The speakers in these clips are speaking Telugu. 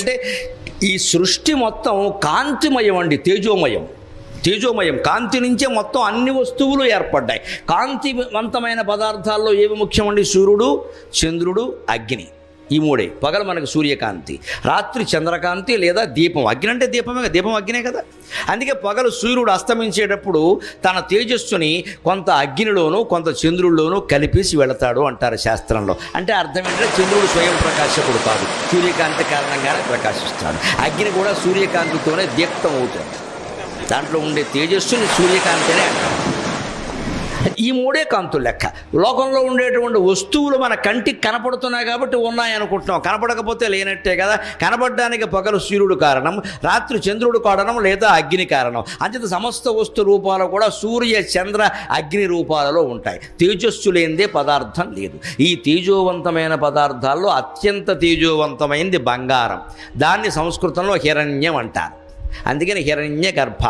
అంటే ఈ సృష్టి మొత్తం కాంతిమయం అండి, తేజోమయం. కాంతి నుంచే మొత్తం అన్ని వస్తువులు ఏర్పడ్డాయి. కాంతివంతమైన పదార్థాల్లో ఏవి ముఖ్యమండి? సూర్యుడు, చంద్రుడు, అగ్ని. ఈ మూడే. పగలు మనకు సూర్యకాంతి, రాత్రి చంద్రకాంతి లేదా దీపం. అగ్ని అంటే దీపమే, దీపం అగ్నే కదా. అందుకే పగలు సూర్యుడు అస్తమించేటప్పుడు తన తేజస్సుని కొంత అగ్నిలోనూ కొంత చంద్రుల్లోనూ కలిపేసి వెళతాడు అంటారు శాస్త్రంలో. అంటే అర్థం ఏంటంటే చంద్రుడు స్వయం ప్రకాశకుడు కాదు, సూర్యకాంతి కారణంగానే ప్రకాశిస్తాడు. అగ్ని కూడా సూర్యకాంతితోనే దీప్తం అవుతుంది. దాంట్లో ఉండే తేజస్సుని సూర్యకాంతినే అంటారు. ఈ మూడే కాంతులు లెక్క. లోకంలో ఉండేటువంటి వస్తువులు మన కంటికి కనపడుతున్నాయి కాబట్టి ఉన్నాయనుకుంటున్నాం, కనపడకపోతే లేనట్టే కదా. కనపడడానికి పగలు సూర్యుడు కారణం, రాత్రి చంద్రుడు కారణం లేదా అగ్ని కారణం. అంచేత సమస్త వస్తు రూపాలు కూడా సూర్య చంద్ర అగ్ని రూపాలలో ఉంటాయి. తేజస్సు లేనిదే పదార్థం లేదు. ఈ తేజోవంతమైన పదార్థాల్లో అత్యంత తేజోవంతమైనది బంగారం. దాన్ని సంస్కృతంలో హిరణ్యం అంటారు. అందుకని హిరణ్య గర్భ,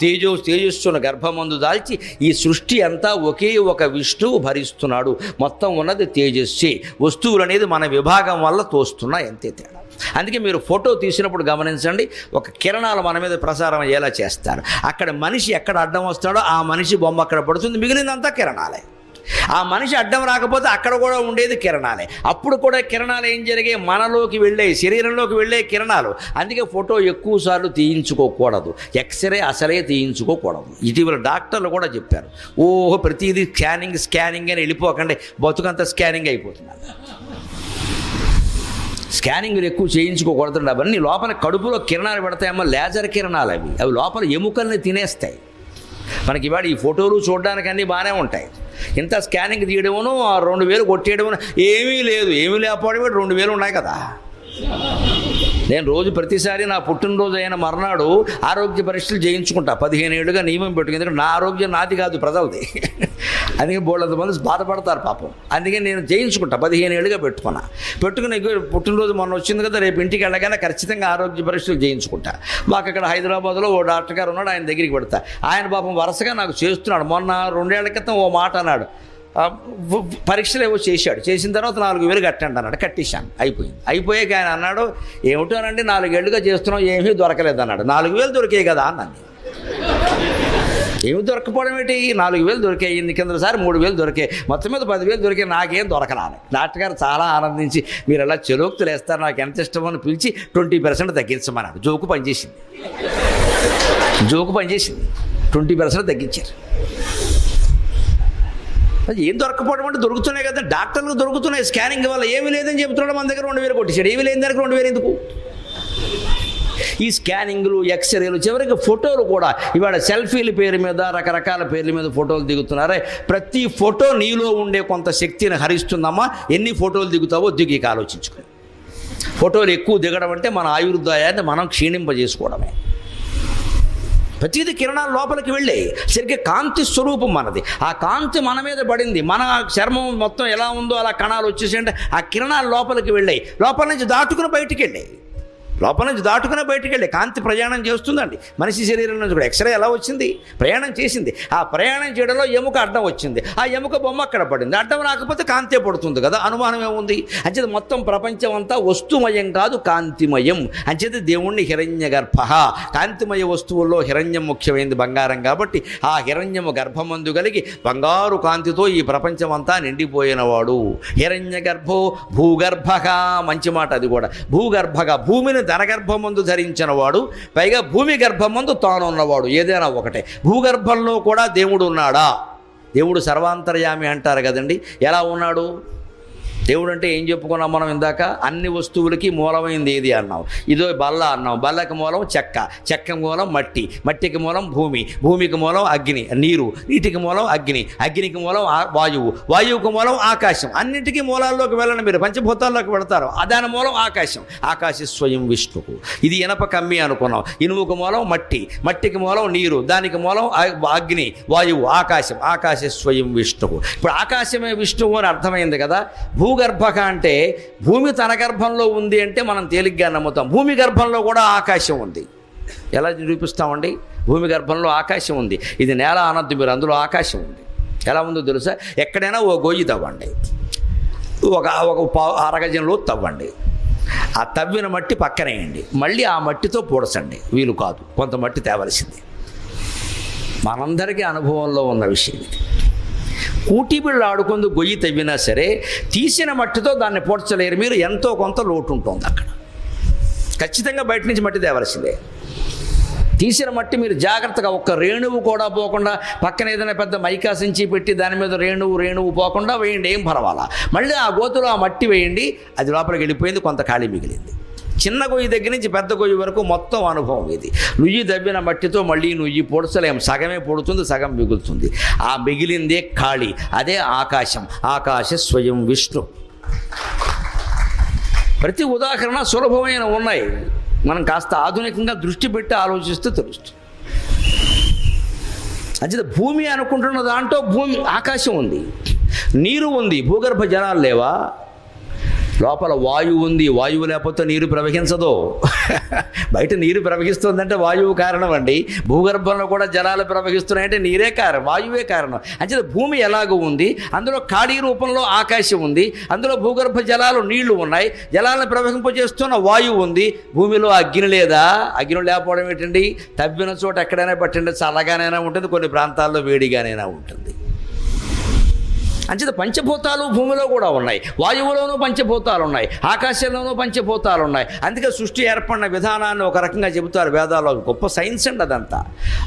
తేజస్సును గర్భమందు దాల్చి ఈ సృష్టి అంతా ఒకే ఒక విష్ణువు భరిస్తున్నాడు. మొత్తం ఉన్నది తేజస్సే. వస్తువులు అనేది మన విభాగం వల్ల తోస్తున్నాయి, అంతే తేడా. అందుకే మీరు ఫోటో తీసినప్పుడు గమనించండి, ఒక కిరణాలు మన మీద ప్రసారం అయ్యేలా చేస్తారు. అక్కడ మనిషి ఎక్కడ అడ్డం వస్తాడో ఆ మనిషి బొమ్మ అక్కడ పడుతుంది, మిగిలిందంతా కిరణాలే. ఆ మనిషి అడ్డం రాకపోతే అక్కడ కూడా ఉండేది కిరణాలే. అప్పుడు కూడా కిరణాలు ఏం జరిగాయి? మనలోకి వెళ్ళే, శరీరంలోకి వెళ్ళే కిరణాలు. అందుకే ఫోటో ఎక్కువ సార్లు తీయించుకోకూడదు, ఎక్స్రే అసలే తీయించుకోకూడదు. ఇటీవల డాక్టర్లు కూడా చెప్పారు, ఓహో ప్రతిదీ స్కానింగ్ అని వెళ్ళిపోకండి, బతుకంతా స్కానింగ్ అయిపోతున్నారు. స్కానింగ్లు ఎక్కువ చేయించుకోకూడదు. అవన్నీ లోపల కడుపులో కిరణాలు పెడతాయమ్మా, లేజర్ కిరణాలు. అవి లోపల ఎముకల్ని తినేస్తాయి. మనకి ఇవాళ ఈ ఫోటోలు చూడడానికి అన్నీ బాగానే ఉంటాయి. ఇంత స్కానింగ్ తీయడమును 2000 కొట్టేయడమును ఏమీ లేదు. ఏమీ లేకపోవడం 2000 ఉన్నాయి కదా. నేను రోజు ప్రతిసారి నా పుట్టినరోజు అయిన మర్నాడు ఆరోగ్య పరీక్షలు చేయించుకుంటా. 15 ఏళ్ళుగా నియమం పెట్టుకుని, ఎందుకంటే నా ఆరోగ్యం నాది కాదు, ప్రజలది. అందుకే బోళ్ళంత మంది బాధపడతారు పాపం. అందుకే నేను చేయించుకుంటా, 15 ఏళ్ళుగా పెట్టుకుని పుట్టినరోజు మొన్న వచ్చింది కదా, రేపు ఇంటికి వెళ్ళగానే ఖచ్చితంగా ఆరోగ్య పరీక్షలు చేయించుకుంటా. మాకు అక్కడ హైదరాబాద్లో ఓ డాక్టర్ గారు ఉన్నాడు, ఆయన దగ్గరికి పెడతా. ఆయన పాపం వరుసగా నాకు చేస్తున్నాడు. మొన్న 2 ఏళ్ల క్రితం ఓ మాట అన్నాడు, పరీక్షలు ఏవో చేశాడు. చేసిన తర్వాత 4000 కట్టండి అన్నాడు. కట్టేశాను, అయిపోయాక ఆయన అన్నాడు, ఏమిటోనండి 4 ఏళ్ళుగా చేస్తున్నాం, ఏమీ దొరకలేదు అన్నాడు. 4000 దొరికాయి కదా అన్నాను. ఏమి దొరకపోవడం ఏంటి? 4000 దొరికాయి, కిందసారి 3000 దొరికాయి, మొత్తం మీద 10,000 దొరికాయి, నాకేం దొరకనాలి. డాక్టర్ గారు చాలా ఆనందించి, మీరు ఎలా చెలోక్తులు వేస్తారు, నాకు ఎంత ఇష్టమో అని పిలిచి 20% తగ్గించమన్నాడు. జోకు పనిచేసింది, 20% తగ్గించారు. ఏం దొరకపోవడం అంటే దొరుకుతున్నాయి కదా, డాక్టర్లకు దొరుకుతున్నాయి. స్కానింగ్ వల్ల ఏమీ లేదని చెబుతున్నాడు, మన దగ్గర 2000 కొట్టేశాడు. ఏమీ లేని దానికి 2000 ఎందుకు? ఈ స్కానింగ్లు, ఎక్స్రేలు, చివరికి ఫోటోలు కూడా. ఇవాళ సెల్ఫీల పేరు మీద, రకరకాల పేర్ల మీద ఫోటోలు దిగుతున్నారే. ప్రతి ఫోటో నీలో ఉండే కొంత శక్తిని హరిస్తుందమ్మా. ఎన్ని ఫోటోలు దిగుతావో దిగి ఆలోచించుకోండి. ఫోటోలు ఎక్కువ దిగడం అంటే మన ఆయుర్దాయాన్ని మనం క్షీణింపజేసుకోవడమే. ప్రతిదీ కిరణాలు లోపలికి వెళ్ళాయి. సరిగ్గా కాంతి స్వరూపం మనది. ఆ కాంతి మన మీద పడింది. మన చర్మం మొత్తం ఎలా ఉందో అలా కణాలు వచ్చేసేయంటే ఆ కిరణాలు లోపలికి వెళ్ళాయి. లోపల నుంచి దాటుకుని బయటికి వెళ్ళాయి. కాంతి ప్రయాణం చేస్తుందండి మనిషి శరీరం నుంచి కూడా. ఎక్స్రే ఎలా వచ్చింది? ప్రయాణం చేసింది. ఆ ప్రయాణం చేయడంలో ఎముక అడ్డం వచ్చింది. ఆ ఎముక బొమ్మ అక్కడ పడింది. అడ్డం రాకపోతే కాంతే పడుతుంది కదా, అనుమానం ఏముంది? అంచేది మొత్తం ప్రపంచం అంతా వస్తుమయం కాదు, కాంతిమయం. అంచేది దేవుణ్ణి హిరణ్య గర్భ, కాంతిమయ వస్తువుల్లో హిరణ్యం ముఖ్యమైనది, బంగారం కాబట్టి. ఆ హిరణ్యము గర్భమందు కలిగి బంగారు కాంతితో ఈ ప్రపంచం అంతా నిండిపోయినవాడు. హిరణ్య గర్భో భూగర్భగా, మంచి మాట అది కూడా. భూగర్భగా, భూమిని తన గర్భమందు ధరించిన వాడు, పైగా భూమి గర్భమందు తాను ఉన్నవాడు. ఏదైనా ఒకటే. భూగర్భంలో కూడా దేవుడు ఉన్నాడా? దేవుడు సర్వాంతర్యామి అంటారు కదండి. ఎలా ఉన్నాడు దేవుడు అంటే? ఏం చెప్పుకున్నాం మనం ఇందాక? అన్ని వస్తువులకి మూలమైంది ఏది అన్నాం. ఇదో బల్ల అన్నాం. బల్లకి మూలం చెక్క, చెక్క మూలం మట్టి, మట్టికి మూలం భూమి, భూమికి మూలం అగ్ని నీరు, నీటికి మూలం అగ్ని, అగ్నికి మూలం వాయువు, వాయువుకి మూలం ఆకాశం. అన్నింటికీ మూలాల్లోకి వెళ్ళండి మీరు, పంచభూతాల్లోకి వెళతారు. దాని మూలం ఆకాశం, ఆకాశ స్వయం విష్ణువు. ఇది ఇనప కమ్మి అనుకున్నాం. ఇనుముకు మూలం మట్టి, మట్టికి మూలం నీరు, దానికి మూలం అగ్ని, వాయువు, ఆకాశం, ఆకాశ స్వయం విష్ణువు. ఇప్పుడు ఆకాశమే విష్ణువు అని అర్థమైంది కదా. భూగర్భక అంటే భూమి తన గర్భంలో ఉంది అంటే మనం తేలిగ్గా నమ్ముతాం. భూమి గర్భంలో కూడా ఆకాశం ఉంది. ఎలా నిరూపిస్తామండి? భూమి గర్భంలో ఆకాశం ఉంది. ఇది నేల అనద్దు మీరు, అందులో ఆకాశం ఉంది. ఎలా ఉందో తెలుసా? ఎక్కడైనా ఓ గొయ్యి తవ్వండి, ఒక అరగజంలో తవ్వండి, ఆ తవ్విన మట్టి పక్కనేయండి, మళ్ళీ ఆ మట్టితో పూడ్చండి. వీలు కాదు, కొంత మట్టి తేవలసింది. మనందరికీ అనుభవంలో ఉన్న విషయం ఇది. కూటిబిళ్ళు ఆడుకుంటూ గొయ్యి తవ్వినా సరే తీసిన మట్టితో దాన్ని పూడ్చలేరు మీరు. ఎంతో కొంత లోటు ఉంటుంది అక్కడ. ఖచ్చితంగా బయట నుంచి మట్టి తేవలసిందే. తీసిన మట్టి మీరు జాగ్రత్తగా ఒక్క రేణువు కూడా పోకుండా పక్కన ఏదైనా పెద్ద మైకా సంచి పెట్టి దాని మీద రేణువు పోకుండా వేయండి, ఏం పర్వాలా. మళ్ళీ ఆ గోతులో ఆ మట్టి వేయండి, అది లోపలికి వెళ్ళిపోయింది, కొంత ఖాళీ మిగిలింది. చిన్న గొయ్యి దగ్గర నుంచి పెద్ద గొయ్యి వరకు మొత్తం అనుభవం ఇది. నుయ్యి దవ్విన మట్టితో మళ్ళీ నుయ్యి పొడచలేం, సగమే పొడుతుంది, సగం మిగులుతుంది. ఆ మిగిలిందే ఖాళీ, అదే ఆకాశం. ఆకాశ స్వయం విష్ణు. ప్రతి ఉదాహరణ సులభమైన ఉన్నాయి, మనం కాస్త ఆధునికంగా దృష్టి పెట్టి ఆలోచిస్తే తెలుస్తుంది. అంటే భూమి అనుకుంటున్న దాంట్లో ఆకాశం ఉంది, నీరు ఉంది, భూగర్భ జలాలు లేవా? లోపల వాయువు ఉంది, వాయువు లేకపోతే నీరు ప్రవహించదు. బయట నీరు ప్రవహిస్తుందంటే వాయువు కారణం అండి. భూగర్భంలో కూడా జలాలు ప్రవహిస్తున్నాయంటే నీరే కారణం, వాయువే కారణం. అంటే భూమి ఎలాగో ఉంది, అందులో ఖాళీ రూపంలో ఆకాశం ఉంది, అందులో భూగర్భ జలాలు నీళ్లు ఉన్నాయి, జలాలను ప్రవహింపజేస్తున్న వాయువు ఉంది. భూమిలో అగ్ని లేదా? అగ్ని లేకపోవడం ఏంటండి? తవ్విన చోట ఎక్కడైనా పట్టండి, చల్లగానైనా ఉంటుంది, కొన్ని ప్రాంతాల్లో వేడిగానైనా ఉంటుంది. అంచేత పంచభూతాలు భూమిలో కూడా ఉన్నాయి, వాయువులోనూ పంచభూతాలు ఉన్నాయి, ఆకాశంలోనూ పంచభూతాలు ఉన్నాయి. అందుకే సృష్టి ఏర్పడిన విధానాన్ని ఒక రకంగా చెబుతారు వేదాల్లో. గొప్ప సైన్స్ అండి అదంతా.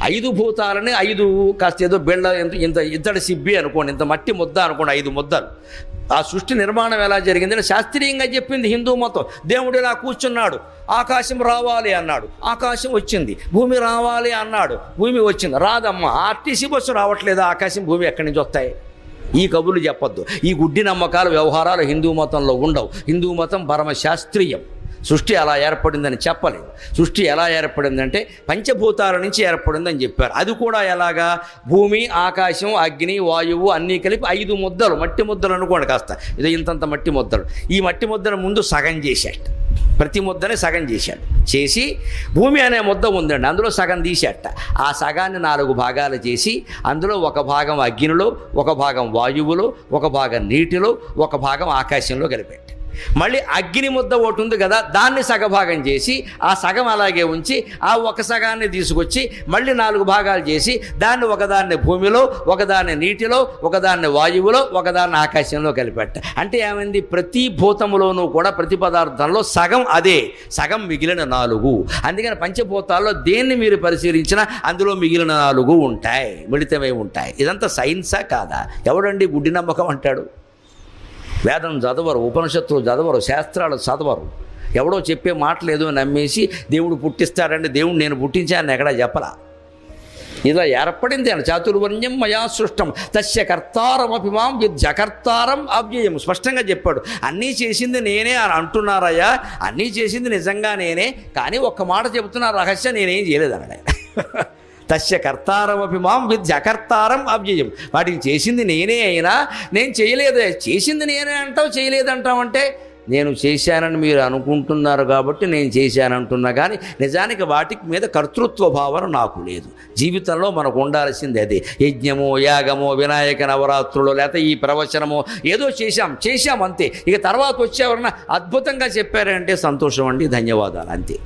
5 భూతాలని 5 కాస్త ఏదో బిళ్ళ ఇంత ఇత్తడి సిబ్బి అనుకోండి, ఇంత మట్టి ముద్ద అనుకోండి, 5 ముద్దలు. ఆ సృష్టి నిర్మాణం ఎలా జరిగిందని శాస్త్రీయంగా చెప్పింది హిందూ మతం. దేవుడు ఇలా కూర్చున్నాడు, ఆకాశం రావాలి అన్నాడు, ఆకాశం వచ్చింది. భూమి రావాలి అన్నాడు, భూమి వచ్చింది. రాదమ్మా, ఆర్టీసీ బస్సు రావట్లేదు, ఆకాశం భూమి ఎక్కడి నుంచి వస్తాయి? ఈ కబుర్లు చెప్పొద్దు. ఈ గుడ్డి నమ్మకాలు, వ్యవహారాలు హిందూ మతంలో ఉండవు. హిందూ మతం పరమశాస్త్రీయం. సృష్టి అలా ఏర్పడిందని చెప్పలేదు. సృష్టి ఎలా ఏర్పడిందంటే పంచభూతాల నుంచి ఏర్పడిందని చెప్పారు. అది కూడా ఎలాగా? భూమి, ఆకాశం, అగ్ని, వాయువు అన్నీ కలిపి 5 ముద్దలు, మట్టి ముద్దలు అనుకోండి కాస్త. ఇది ఇంతంత మట్టి ముద్దలు. ఈ మట్టి ముద్దను ముందు సగం చేశాడు, ప్రతి ముద్దని సగం చేశాడు. చేసి భూమి అనే ముద్ద ఉందండి, అందులో సగం తీసేట. ఆ సగాన్ని 4 భాగాలు చేసి అందులో ఒక భాగం అగ్నిలో, ఒక భాగం వాయువులో, ఒక భాగం నీటిలో, ఒక భాగం ఆకాశంలో కలిపాడు. మళ్ళీ అగ్ని ముద్ద ఒకటి ఉంది కదా, దాన్ని సగభాగం చేసి ఆ సగం అలాగే ఉంచి ఆ ఒక సగాన్ని తీసుకొచ్చి మళ్ళీ 4 భాగాలు చేసి దాన్ని ఒకదాన్ని భూమిలో, ఒకదాన్ని నీటిలో, ఒకదాన్ని వాయువులో, ఒకదాన్ని ఆకాశంలో కలిపెట్ట. అంటే ఏమైంది? ప్రతి భూతములోనూ కూడా ప్రతి పదార్థంలో సగం అదే, సగం మిగిలిన 4. అందుకని పంచభూతాల్లో దేన్ని మీరు పరిశీలించినా అందులో మిగిలిన 4 ఉంటాయి, మిళితమై ఉంటాయి. ఇదంతా సైన్సా కాదా? ఎవడండి గుడ్డి నమ్మకం అంటాడు? వేదం చదవరు, ఉపనిషత్తులు చదవరు, శాస్త్రాలు చదవరు. ఎవడో చెప్పే మాటలు ఏదో నమ్మేసి దేవుడు పుట్టిస్తాడంటే దేవుడు నేను పుట్టించాను ఎక్కడా చెప్పలా. ఇలా ఏర్పడింది అని చాతుర్వర్ణ్యం మయా సృష్టం తస్య కర్తారమపి మాం విద్యకర్తారం అవ్యయం. స్పష్టంగా చెప్పాడు. అన్నీ చేసింది నేనే అని అంటున్నారయ్యా, అన్నీ చేసింది నిజంగా నేనే, కానీ ఒక్క మాట చెబుతున్నా రహస్యం, నేనేం చేయలేదన్నాడు. తస్య కర్తారమపి మాం విద్యకర్తారం అవ్యయం. వాటికి చేసింది నేనే అయినా నేను చేయలేదు. చేసింది నేనే అంటావు, చేయలేదంటావు అంటే నేను చేశానని మీరు అనుకుంటున్నారు కాబట్టి నేను చేశానంటున్నా, కానీ నిజానికి వాటికి మీద కర్తృత్వ భావన నాకు లేదు. జీవితంలో మనకు ఉండాల్సింది అదే. యజ్ఞమో, యాగమో, వినాయక నవరాత్రులు, లేకపోతే ఈ ప్రవచనమో ఏదో చేశాం అంతే. ఇక తర్వాత వచ్చేవరన్నా అద్భుతంగా చెప్పారంటే సంతోషం అండి, ధన్యవాదాలు, అంతే.